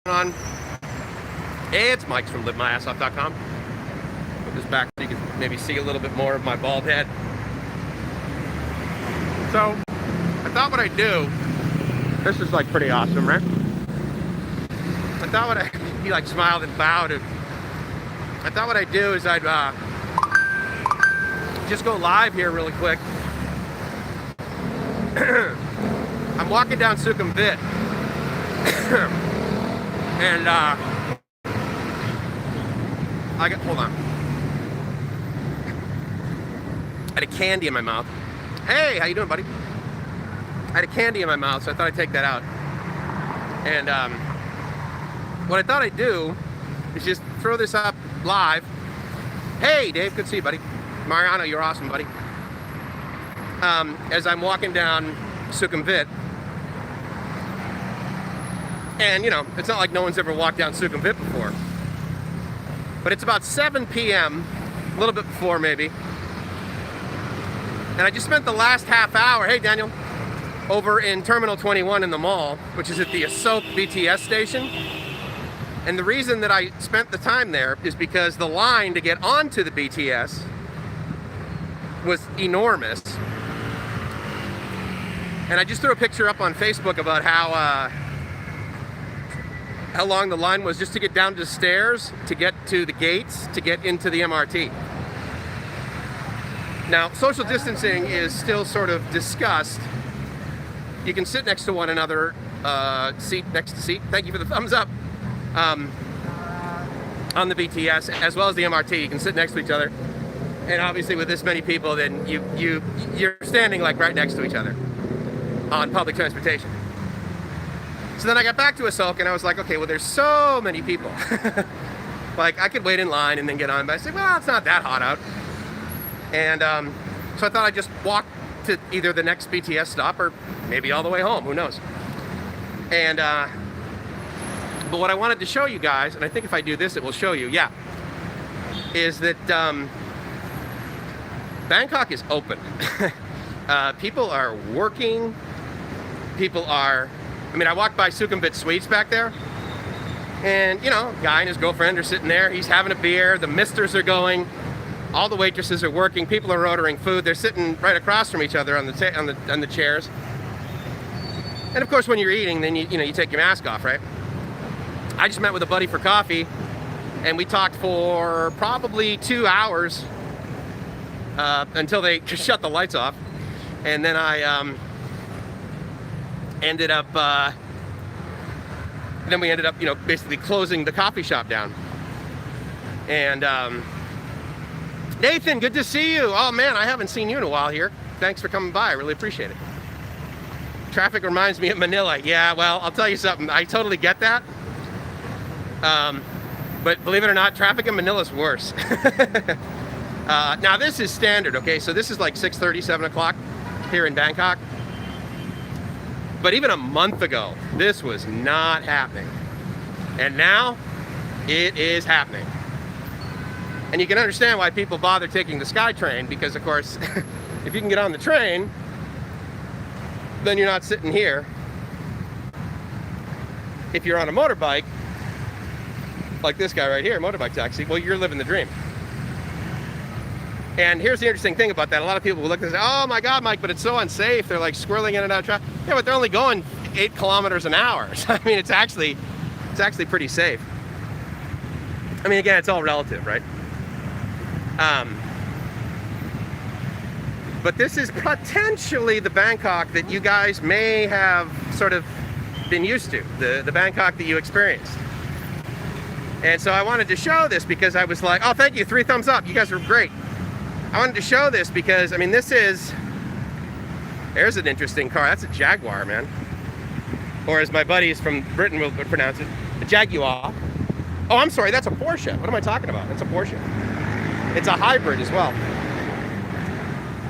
on? Hey, it's Mike from LiveMyAssOff.com. Put this back so you can maybe see a little bit more of my bald head. So, I thought what I'd do, this is like pretty awesome, right? I thought what he like smiled and bowed. I thought what I'd do is I'd just go live here really quick. I'm walking down Sukhumvit. And hold on. I had a candy in my mouth. Hey, how you doing, buddy? I had a candy in my mouth, so I thought I'd take that out. And what I thought I'd do is just throw this up live. Hey, Dave, good to see you, buddy. Mariano, you're awesome, buddy. As I'm walking down Sukhumvit. And, you know, it's not like no one's ever walked down Sukhumvit before. But it's about 7 p.m., a little bit before maybe. And I just spent the last half hour, hey Daniel, over in Terminal 21 in the mall, which is at the Asok BTS Station. And the reason that I spent the time there is because the line to get onto the BTS was enormous. And I just threw a picture up on Facebook about how long the line was just to get down to the stairs, to get to the gates, to get into the MRT. Now, social distancing is still sort of discussed. You can sit next to one another, seat next to seat. Thank you for the thumbs up. On the BTS, as well as the MRT, you can sit next to each other. And obviously with this many people, then you're standing like right next to each other on public transportation. So then I got back to Asok and I was like, okay, well there's so many people. Like I could wait in line and then get on, but I said, well, it's not that hot out. And so I thought I'd just walk to either the next BTS stop or maybe all the way home, who knows. And, but what I wanted to show you guys, and I think if I do this, it will show you, yeah, is that Bangkok is open. People are working, people are, I mean, I walked by Sukhimvit Suites back there, and, you know, guy and his girlfriend are sitting there, he's having a beer, the misters are going, all the waitresses are working, people are ordering food, they're sitting right across from each other on the chairs. And of course, when you're eating, then you take your mask off, right? I just met with a buddy for coffee, and we talked for probably 2 hours until they just shut the lights off. And then I ended up, you know, basically closing the coffee shop down. And Nathan, good to see you. Oh man, I haven't seen you in a while here. Thanks for coming by, I really appreciate it. Traffic reminds me of Manila. Yeah, well, I'll tell you something, I totally get that. But believe it or not, traffic in Manila is worse. Now this is standard, okay? So this is like 6:30, 7 o'clock here in Bangkok. But even a month ago, this was not happening. And now, it is happening. And you can understand why people bother taking the SkyTrain, because of course, if you can get on the train, then you're not sitting here. If you're on a motorbike, like this guy right here, motorbike taxi, well, you're living the dream. And here's the interesting thing about that. A lot of people will look and say, oh my God, Mike, but it's so unsafe. They're like squirreling in and out of traffic. Yeah, but they're only going 8 kilometers an hour. So, I mean, it's actually pretty safe. I mean, again, it's all relative, right? But this is potentially the Bangkok that you guys may have sort of been used to, the Bangkok that you experienced. And so I wanted to show this because I was like, oh, thank you, 3 thumbs up. You guys are great. I wanted to show this because, I mean, there's an interesting car. That's a Jaguar, man. Or as my buddies from Britain would pronounce it, a Jaguar. Oh, I'm sorry, that's a Porsche. What am I talking about? It's a Porsche. It's a hybrid as well.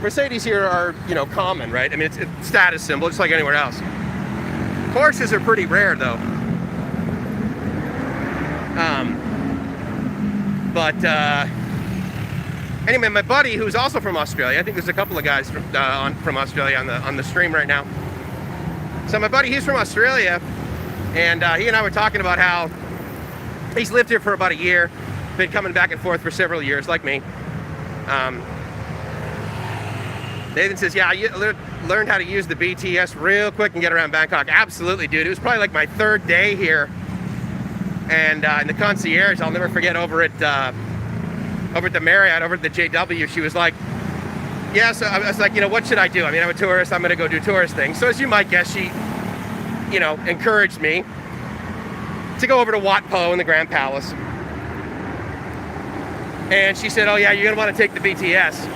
Mercedes here are, you know, common, right? I mean, it's a status symbol, just like anywhere else. Porsches are pretty rare, though. Anyway, my buddy, who's also from Australia, I think there's a couple of guys from Australia on the stream right now. So my buddy, he's from Australia, And he and I were talking about how he's lived here for about a year, been coming back and forth for several years, like me. Nathan says, yeah, I learned how to use the BTS real quick and get around Bangkok. Absolutely, dude. It was probably like my third day here. And in the concierge, I'll never forget, over at the Marriott, over at the JW, she was like, yeah, so I was like, you know, what should I do? I mean, I'm a tourist, I'm gonna go do tourist things. So as you might guess, she, you know, encouraged me to go over to Wat Po in the Grand Palace. And she said, oh yeah, you're gonna wanna take the BTS.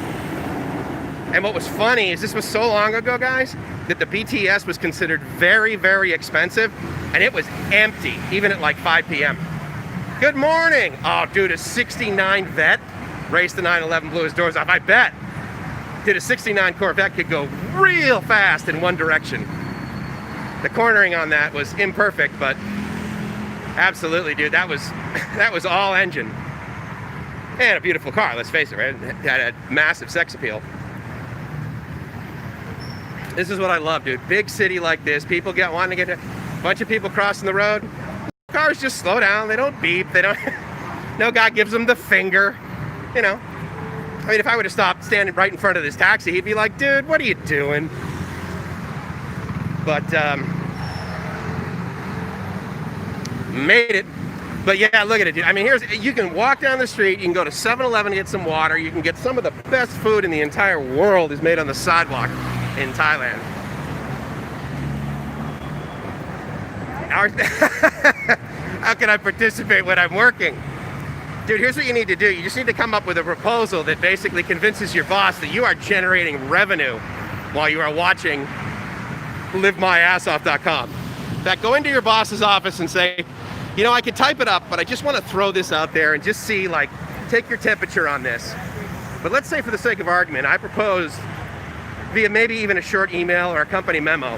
And what was funny is this was so long ago, guys, that the BTS was considered very, very expensive, and it was empty, even at like 5 p.m. Good morning. Oh, dude, a 69 Vet raced the 911, blew his doors off. I bet. Dude, a 69 Corvette could go real fast in one direction. The cornering on that was imperfect, but absolutely, dude, that was all engine. And a beautiful car, let's face it, right? It had a massive sex appeal. This is what I love, dude. Big city like this, people wanting to get a bunch of people crossing the road. Cars just slow down, they don't beep, they don't, no guy gives them the finger, you know. I mean, if I would have stopped standing right in front of this taxi, he'd be like, dude, what are you doing? But, made it. But yeah, look at it, dude. I mean, you can walk down the street, you can go to 7-Eleven to get some water, you can get some of the best food in the entire world is made on the sidewalk in Thailand. How can I participate when I'm working? Dude, here's what you need to do. You just need to come up with a proposal that basically convinces your boss that you are generating revenue while you are watching livemyassoff.com. In fact, go into your boss's office and say, you know, I could type it up, but I just want to throw this out there and just see, like, take your temperature on this. But let's say, for the sake of argument, I propose via maybe even a short email or a company memo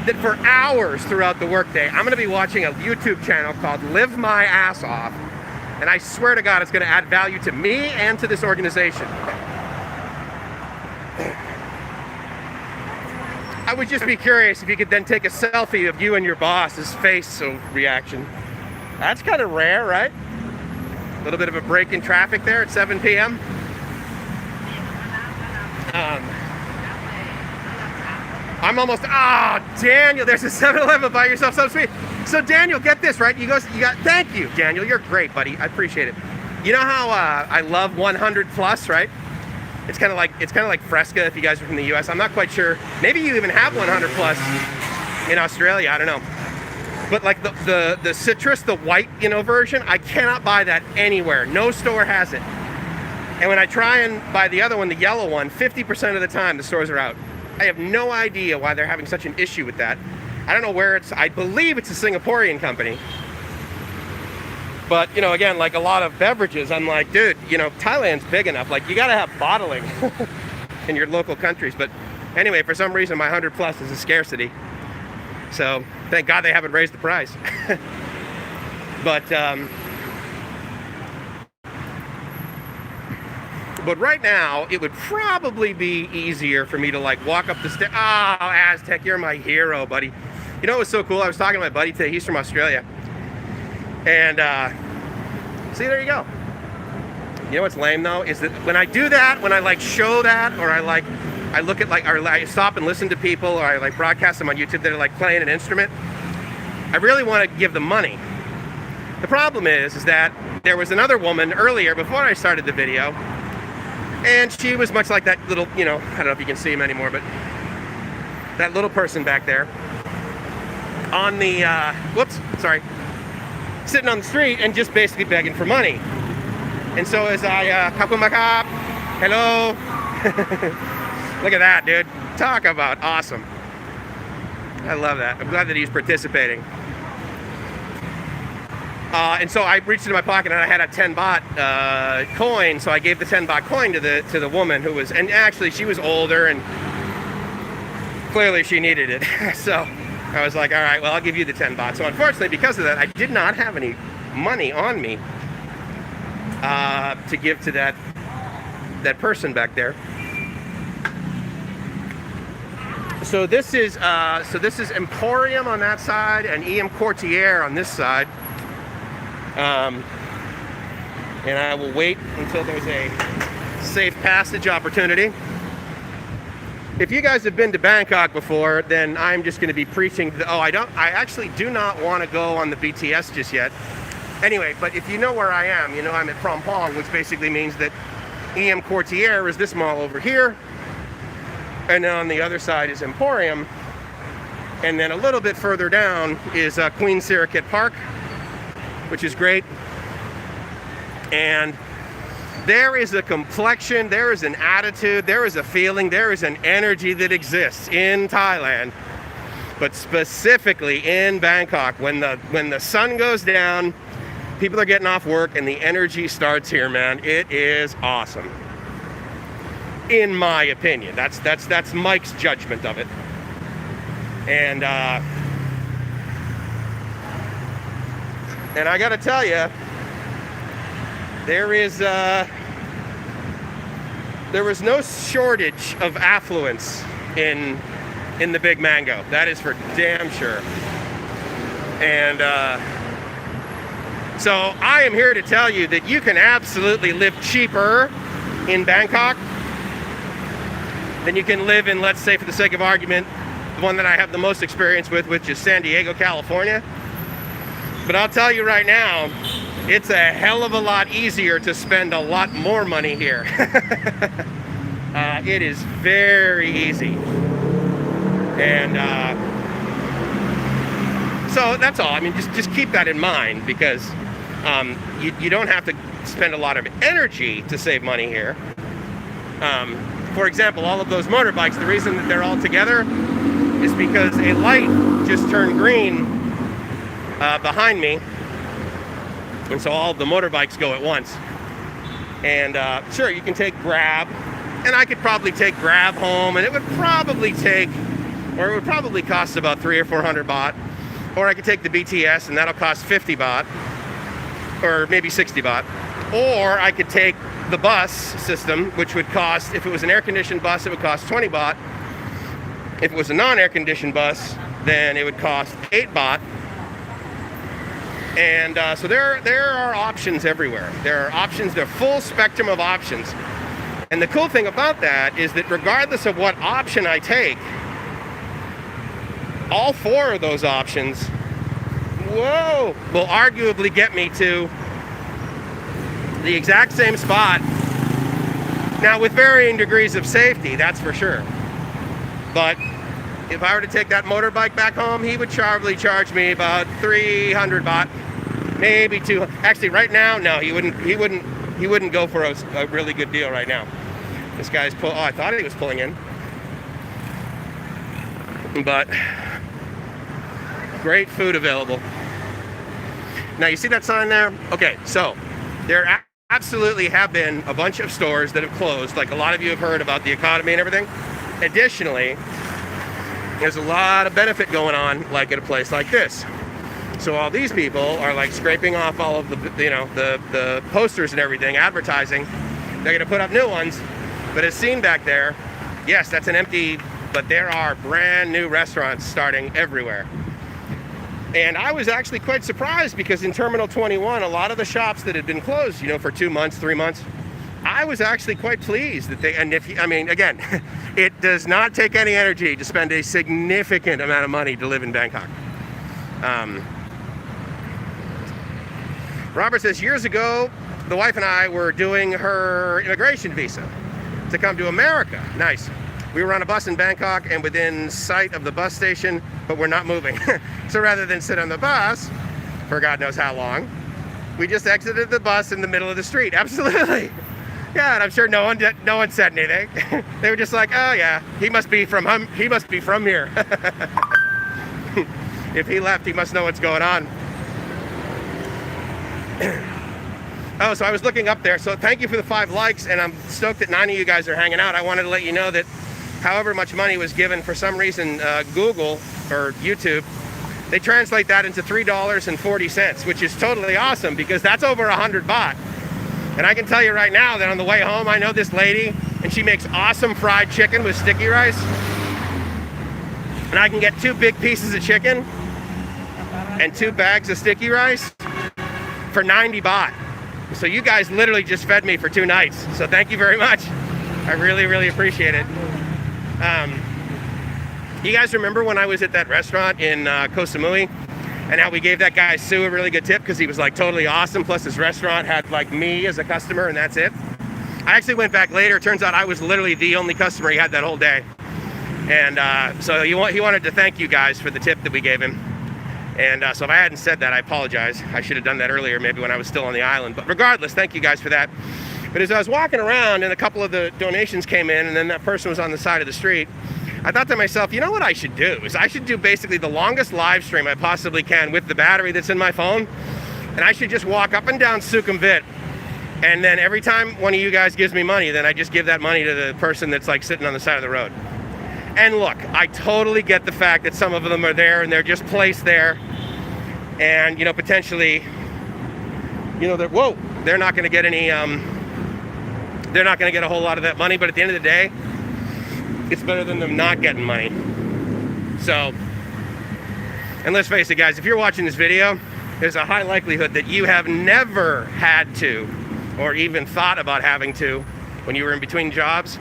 that for hours throughout the workday, I'm going to be watching a YouTube channel called Live My Ass Off, and I swear to God it's going to add value to me and to this organization. I would just be curious if you could then take a selfie of you and your boss's face reaction. That's kind of rare, right? A little bit of a break in traffic there at 7 p.m. I'm almost, Daniel, there's a 7-Eleven, buy yourself something sweet. So Daniel, get this, right? Thank you, Daniel, you're great, buddy. I appreciate it. You know how I love 100 plus, right? It's kind of like Fresca if you guys are from the US. I'm not quite sure. Maybe you even have 100 plus in Australia, I don't know. But like the citrus, the white, you know, version, I cannot buy that anywhere. No store has it. And when I try and buy the other one, the yellow one, 50% of the time the stores are out. I have no idea why they're having such an issue with that. I don't know where I believe it's a Singaporean company. But, you know, again, like a lot of beverages, I'm like, dude, you know, Thailand's big enough. Like, you gotta have bottling in your local countries. But anyway, for some reason, my 100 plus is a scarcity. So, thank God they haven't raised the price. But right now, it would probably be easier for me to like walk up the stairs. Oh, Aztec, you're my hero, buddy. You know what was so cool? I was talking to my buddy today. He's from Australia. And see, there you go. You know what's lame though? Is that when I do that, when I like show that, or I look at like, or I stop and listen to people, or I like broadcast them on YouTube that are like playing an instrument, I really want to give them money. The problem is that there was another woman earlier before I started the video, and she was much like that little, you know, I don't know if you can see him anymore, but that little person back there on the, sitting on the street and just basically begging for money. And so as I, kapumakap, hello, look at that, dude. Talk about awesome. I love that. I'm glad that he's participating. And so I reached into my pocket and I had a 10 baht coin, so I gave the 10 baht coin to the woman who was, and actually she was older and clearly she needed it. So I was like, all right, well, I'll give you the 10 baht. So unfortunately, because of that, I did not have any money on me to give to that person back there. So this is Emporium on that side and EM Courtier on this side. And I will wait until there's a safe passage opportunity. If you guys have been to Bangkok before, then I'm just going to be preaching. I actually do not want to go on the BTS just yet. Anyway, but if you know where I am, you know I'm at Phrom Phong, which basically means that EM Courtier is this mall over here, and then on the other side is Emporium, and then a little bit further down is Queen Sirikit Park, which is great. And there is a complexion, there is an attitude, there is a feeling, there is an energy that exists in Thailand, but specifically in Bangkok. When the sun goes down, people are getting off work and the energy starts here, man. It is awesome. In my opinion. That's Mike's judgment of it. And I gotta tell you, there is no shortage of affluence in the Big Mango. That is for damn sure. And so I am here to tell you that you can absolutely live cheaper in Bangkok than you can live in, let's say for the sake of argument, the one that I have the most experience with, which is San Diego, California. But I'll tell you right now, it's a hell of a lot easier to spend a lot more money here. It is very easy. And so that's all. I mean, just keep that in mind, because you don't have to spend a lot of energy to save money here. For example, all of those motorbikes, the reason that they're all together is because a light just turned green behind me. And so all of the motorbikes go at once. And sure, you can take Grab, and I could probably take Grab home, and it would probably cost about 300 or 400 baht. Or I could take the BTS, and that'll cost 50 baht, or maybe 60 baht. Or I could take the bus system, which would cost, if it was an air-conditioned bus, it would cost 20 baht. If it was a non-air-conditioned bus, then it would cost 8 baht. And so there are options everywhere. There are options, there are full spectrum of options. And the cool thing about that is that regardless of what option I take, all 4 of those options, will arguably get me to the exact same spot. Now, with varying degrees of safety, that's for sure. But if I were to take that motorbike back home, he would probably charge me about 300 baht, maybe 200. Actually, right now, no, he wouldn't go for a really good deal right now. This guy's I thought he was pulling in. But great food available. Now, you see that sign there? Okay, so there absolutely have been a bunch of stores that have closed, like a lot of you have heard about the economy and everything. Additionally, there's a lot of benefit going on, like at a place like this. So all these people are like scraping off all of the posters and everything, advertising. They're going to put up new ones. But as seen back there, yes, that's an empty, but there are brand new restaurants starting everywhere. And I was actually quite surprised, because in Terminal 21, a lot of the shops that had been closed, for 2 months, 3 months, I was actually quite pleased that again, it does not take any energy to spend a significant amount of money to live in Bangkok. Robert says, years ago, the wife and I were doing her immigration visa to come to America. Nice. We were on a bus in Bangkok and within sight of the bus station, but we're not moving. So rather than sit on the bus for God knows how long, we just exited the bus in the middle of the street. Absolutely. Yeah, and I'm sure no one said anything. They were just like, oh yeah, he must be from here. If he left, he must know what's going on. Oh, so I was looking up there. So thank you for the 5 likes, and I'm stoked that 9 of you guys are hanging out. I wanted to let you know that however much money was given, for some reason, Google or YouTube, they translate that into $3.40, which is totally awesome, because that's over 100 baht. And I can tell you right now that on the way home, I know this lady, and she makes awesome fried chicken with sticky rice. and I can get 2 big pieces of chicken and 2 bags of sticky rice for 90 baht. So you guys literally just fed me for 2 nights. So thank you very much. I really, really appreciate it. You guys remember when I was at that restaurant in Koh Samui, and how we gave that guy Sue a really good tip because he was like totally awesome, plus his restaurant had like me as a customer, and that's it. I actually went back later. Turns out I was literally the only customer he had that whole day. And so he wanted to thank you guys for the tip that we gave him. And so if I hadn't said that, I apologize. I should have done that earlier, maybe when I was still on the island. But regardless, thank you guys for that. But as I was walking around and a couple of the donations came in, and then that person was on the side of the street, I thought to myself, you know what I should do? Is I should do basically the longest live stream I possibly can with the battery that's in my phone. And I should just walk up and down Sukhumvit. And then every time one of you guys gives me money, then I just give that money to the person that's like sitting on the side of the road. And look, I totally get the fact that some of them are there and they're just placed there. And, you know, potentially, you know, they're not going to get any, they're not going to get a whole lot of that money. But at the end of the day, it's better than them not getting money. So, and let's face it, guys, if you're watching this video, there's a high likelihood that you have never had to, or even thought about having to, when you were in between jobs,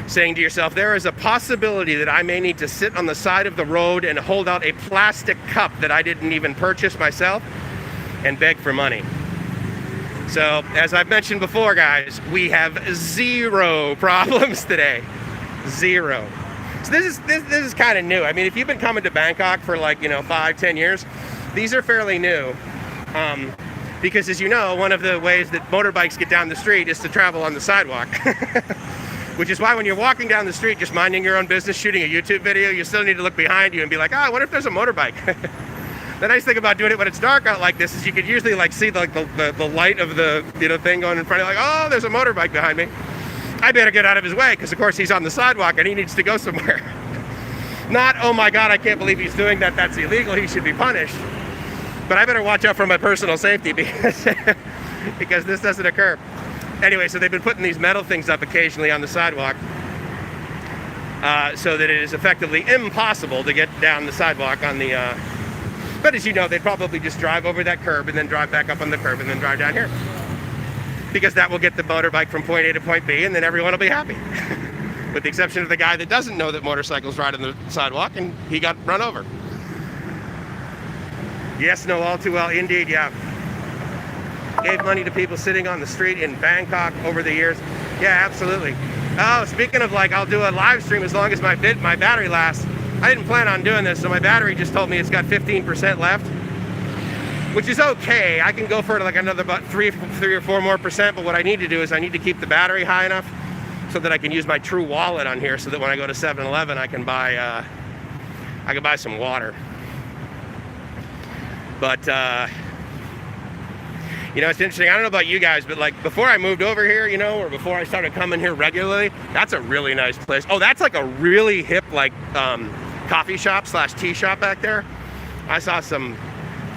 saying to yourself, there is a possibility that I may need to sit on the side of the road and hold out a plastic cup that I didn't even purchase myself and beg for money. So, as I've mentioned before, guys, we have 0 problems today. 0. So this is kind of new. I mean, if you've been coming to Bangkok for like, you know, 5-10 years, these are fairly new. Because as you know, one of the ways that motorbikes get down the street is to travel on the sidewalk. Which is why when you're walking down the street just minding your own business, shooting a YouTube video, you still need to look behind you and be like, I wonder if there's a motorbike. The nice thing about doing it when it's dark out like this is you could usually like see like the light of the, you know, thing going in front of you, like, oh, there's a motorbike behind me. I better get out of his way because of course he's on the sidewalk and he needs to go somewhere. Not, oh my God, I can't believe he's doing that, that's illegal, he should be punished. But I better watch out for my personal safety because, because this doesn't occur. Anyway, so they've been putting these metal things up occasionally on the sidewalk so that it is effectively impossible to get down the sidewalk on the, but as you know, they'd probably just drive over that curb and then drive back up on the curb and then drive down here. Because that will get the motorbike from point A to point B and then everyone will be happy. With the exception of the guy that doesn't know that motorcycles ride on the sidewalk and he got run over. Yes, no, all too well, indeed, yeah. Gave money to people sitting on the street in Bangkok over the years. Yeah, absolutely. Oh, speaking of like, I'll do a live stream as long as my battery lasts. I didn't plan on doing this, so my battery just told me it's got 15% left, which is okay. I can go for like another about 3 or 4 more percent, but what I need to do is I need to keep the battery high enough so that I can use my True Wallet on here so that when I go to 7-Eleven, I can buy some water. But, you know, it's interesting. I don't know about you guys, but like before I moved over here, you know, or before I started coming here regularly, that's a really nice place. Oh, that's like a really hip, like, coffee shop / tea shop back there. I saw some,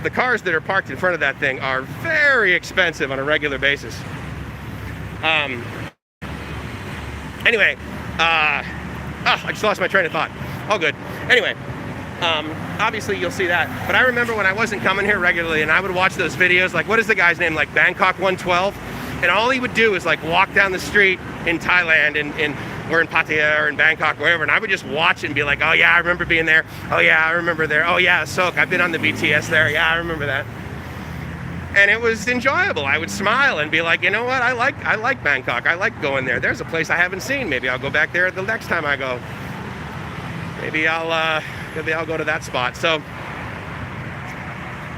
the cars that are parked in front of that thing are very expensive on a regular basis. Anyway, I just lost my train of thought. All good. Anyway. Obviously you'll see that, but I remember when I wasn't coming here regularly and I would watch those videos, like what is the guy's name, like Bangkok 112, and all he would do is like walk down the street in Thailand or in Pattaya or in Bangkok, wherever, and I would just watch it and be like, oh yeah, I remember being there, oh yeah, I remember there, oh yeah, Asok, I've been on the BTS there, yeah, I remember that. And it was enjoyable. I would smile and be like, you know what, I like Bangkok, I like going there, there's a place I haven't seen, maybe I'll go back there the next time I go. Maybe I'll go to that spot. So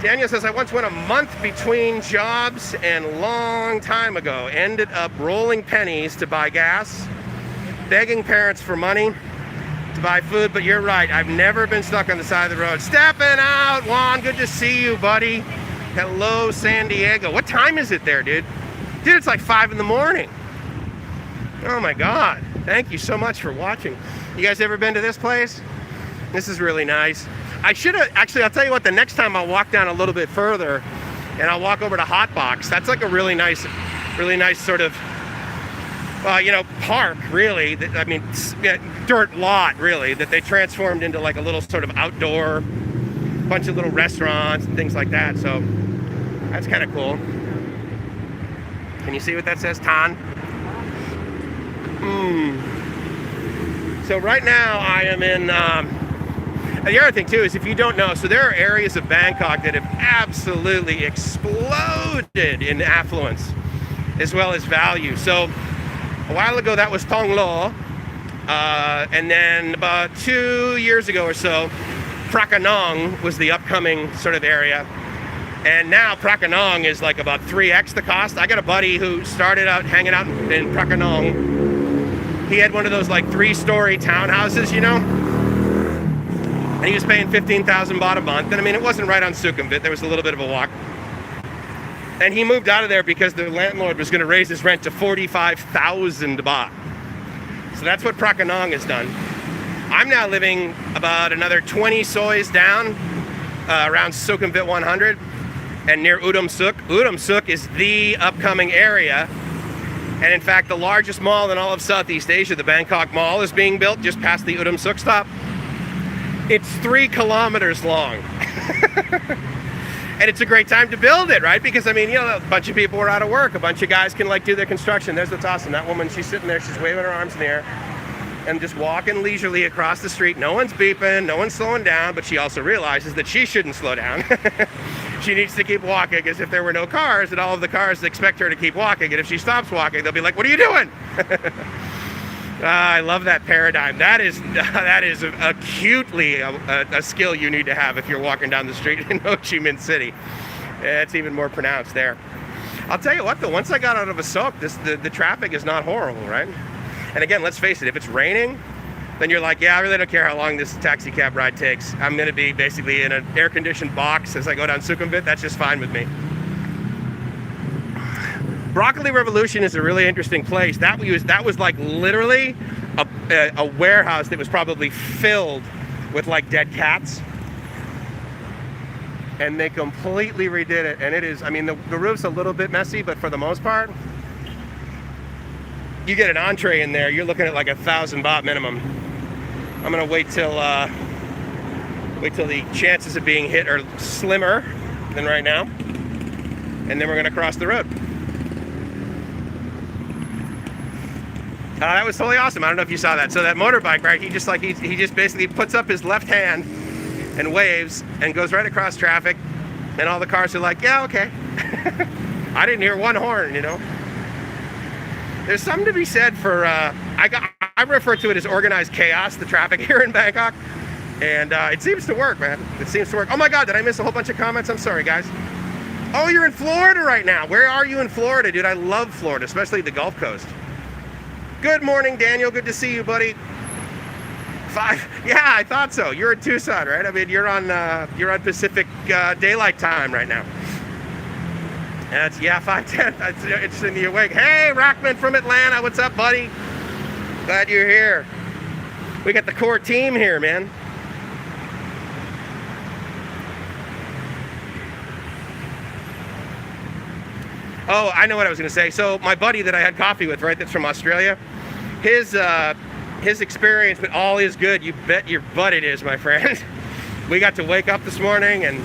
Daniel says, I once went a month between jobs and long time ago ended up rolling pennies to buy gas, begging parents for money to buy food. But you're right, I've never been stuck on the side of the road. Stepping out, Juan, good to see you, buddy. Hello, San Diego. What time is it there, dude? Dude, it's like 5 in the morning. Oh my God. Thank you so much for watching. You guys ever been to this place? This is really nice. I should have, actually, I'll tell you what, the next time I'll walk down a little bit further and I'll walk over to Hotbox. That's like a really nice sort of park, really. I mean, dirt lot, really, that they transformed into like a little sort of outdoor, bunch of little restaurants and things like that. So that's kind of cool. Can you see what that says, Tan? So right now I am in, and the other thing too is, if you don't know, so there are areas of Bangkok that have absolutely exploded in affluence as well as value. So a while ago that was Thong Lo, and then about 2 years ago or so, Prakanong was the upcoming sort of area. And now Prakanong is like about 3x the cost. I got a buddy who started out hanging out in Prakanong. He had one of those like 3-story townhouses, and he was paying 15,000 baht a month. And I mean, it wasn't right on Sukhumvit. There was a little bit of a walk. And he moved out of there because the landlord was going to raise his rent to 45,000 baht. So that's what Prakanong has done. I'm now living about another 20 sois down, around Sukhumvit 100, and near Udom Suk. Udom Suk is the upcoming area. And in fact, the largest mall in all of Southeast Asia, the Bangkok Mall, is being built just past the Udom Suk stop. It's 3 kilometers long. And it's a great time to build it, right? Because, I mean, a bunch of people are out of work. A bunch of guys can, like, do their construction. There's what's awesome. That woman, she's sitting there, she's waving her arms in the air and just walking leisurely across the street. No one's beeping, no one's slowing down, but she also realizes that she shouldn't slow down. She needs to keep walking, as if there were no cars, and all of the cars expect her to keep walking, and if she stops walking, they'll be like, what are you doing? I love that paradigm. That is acutely a skill you need to have if you're walking down the street in Ho Chi Minh City. It's even more pronounced there. I'll tell you what, though, once I got out of Asok, the traffic is not horrible, right? And again, let's face it, if it's raining, then you're like, yeah, I really don't care how long this taxi cab ride takes. I'm going to be basically in an air-conditioned box as I go down Sukhumvit. That's just fine with me. Broccoli Revolution is a really interesting place. That was like literally a warehouse that was probably filled with like dead cats. And they completely redid it. And it is, I mean, the roof's a little bit messy, but for the most part, you get an entree in there, you're looking at like 1,000 baht minimum. I'm gonna wait till the chances of being hit are slimmer than right now, and then we're gonna cross the road. That was totally awesome. I don't know if you saw that. So that motorbike, right? He just basically puts up his left hand and waves and goes right across traffic, and all the cars are like, yeah, okay. I didn't hear one horn, There's something to be said for, I refer to it as organized chaos, the traffic here in Bangkok. And it seems to work, man. It seems to work. Oh my God, did I miss a whole bunch of comments? I'm sorry, guys. Oh, you're in Florida right now. Where are you in Florida, dude? I love Florida, especially the Gulf Coast. Good morning, Daniel. Good to see you, buddy. 5, yeah, I thought so. You're in Tucson, right? I mean, you're on Pacific Daylight Time right now. That's 5:10. That's interesting to you awake. Hey, Rockman from Atlanta. What's up, buddy? Glad you're here. We got the core team here, man. Oh, I know what I was going to say. So my buddy that I had coffee with, right, that's from Australia, his experience, but all is good. You bet your butt it is, my friend. We got to wake up this morning, and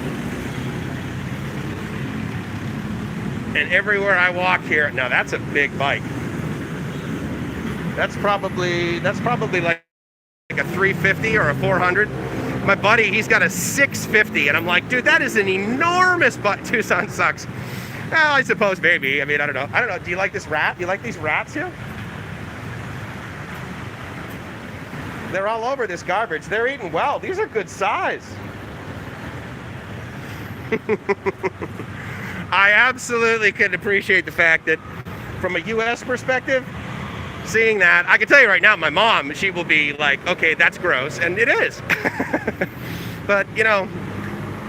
everywhere I walk here, now that's a big bike. That's probably like a 350 or a 400. My buddy, he's got a 650, and I'm like, dude, that is an enormous bike. Tucson sucks. Well, I suppose maybe. I mean, I don't know. Do you like this rat? Do you like these rats here? They're all over this garbage. They're eating well. These are good size. I absolutely can appreciate the fact that from a U.S. perspective, seeing that, I can tell you right now, my mom, she will be like, okay, that's gross, and it is. But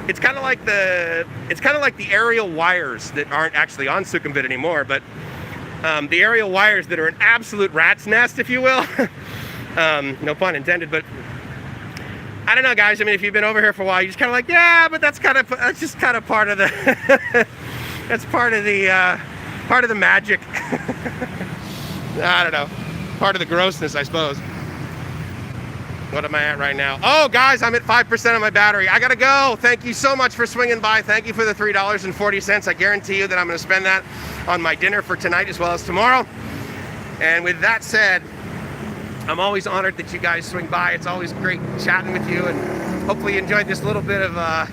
it's kind of like the aerial wires that aren't actually on Sukhumvit anymore, but the aerial wires that are an absolute rat's nest, if you will. No pun intended, but I don't know, guys. I mean, if you've been over here for a while, you're just kind of like, yeah, but that's just kind of part of the that's part of the magic. I don't know. Part of the grossness, I suppose. What am I at right now? Oh, guys, I'm at 5% of my battery. I gotta go. Thank you so much for swinging by. Thank you for the $3.40. I guarantee you that I'm gonna spend that on my dinner for tonight as well as tomorrow. And with that said, I'm always honored that you guys swing by. It's always great chatting with you, and hopefully you enjoyed this little bit of a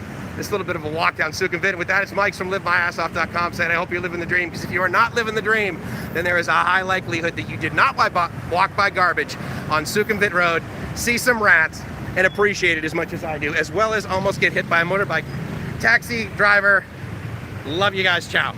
walk down Sukhumvit. With that, it's Mike from LiveMyAssOff.com saying I hope you're living the dream, because if you are not living the dream, then there is a high likelihood that you did not walk by garbage on Sukhumvit Road, see some rats, and appreciate it as much as I do, as well as almost get hit by a motorbike. Taxi driver, love you guys, ciao.